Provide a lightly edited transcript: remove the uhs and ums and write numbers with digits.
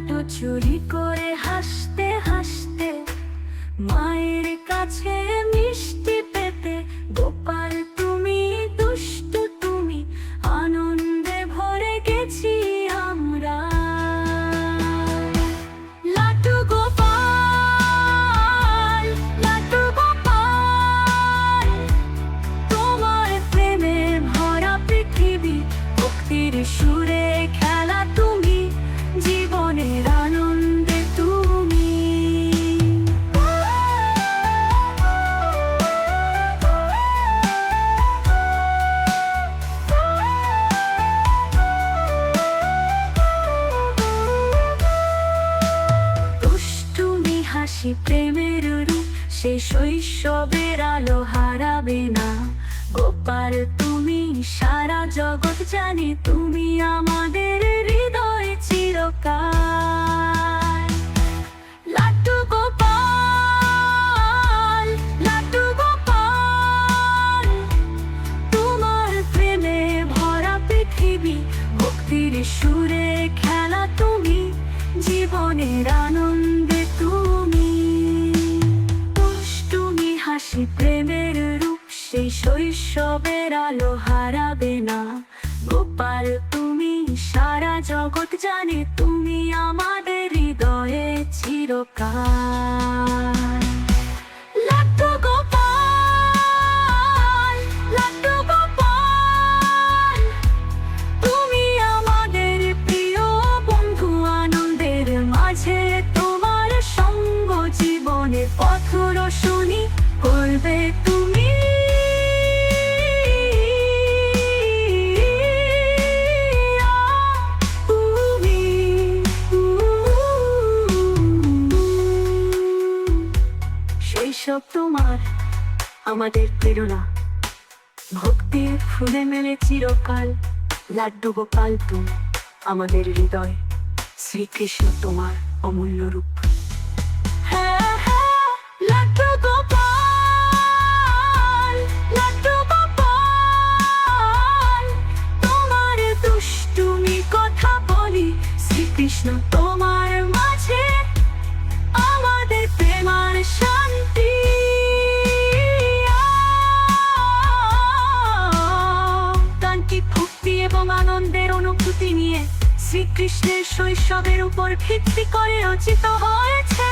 লাড্ডু চুরি করে হাসতে হাসতে মায়ের কাছে মিষ্টি পেতে, গোপাল তুমি দুষ্টু তুমি, আনন্দে ভরে গেছি আমরা। লাড্ডু গোপাল, লাড্ডু গোপাল, তোমার প্রেমে ভরা পৃথিবী, ভক্তির সুরে খেলা তুমি, জীবনের আনন্দে তুমি। দুষ্টুমি হাসি প্রেমের রূপ, সে শৈশবের আলো হারাবে না। গোপাল তুমি সারা জগৎ জানে, তুমি আমাদের হৃদয়ে চিরকাল। লাড্ডু গোপাল, লাড্ডু গোপাল, তোমার প্রেমে ভরা পৃথিবী, ভক্তির সুরে খেলা তুমি, জীবনের আনন্দে তুমি। দুষ্টুমি হাসি প্রেমের রূপ, সেই শৈশবের আলো হারাবে না। গোপাল তুমি সারা জগৎ জানে, তুমি আমাদের হৃদয়ে চিরকাল। লাড্ডু গোপাল, লাড্ডু গোপাল, তুমি আমাদের প্রিয় বন্ধু, আনন্দের মাঝে তোমার সঙ্গ, জীবনের পথ রোশনি করবে তুমি। শৈশব তোমার আমাদের প্রেরণা, ভক্তির ফুলে মেলে চিরকাল। লাড্ডু গোপাল তুমি আমাদের হৃদয়, শ্রীকৃষ্ণ তোমার অমূল্য রূপ। হ্যাঁ হ্যাঁ, লাড্ডু গোপাল, লাড্ডু গোপাল, তোমার দুষ্টুমি কথা বলি, শ্রীকৃষ্ণ তোমার মাঝে আমাদের প্রেমার শান্তি। গানটি ভক্তি এবং আনন্দের অনুভূতি নিয়ে শ্রীকৃষ্ণের শৈশবের উপর ভিত্তি করে রচিত হয়েছে।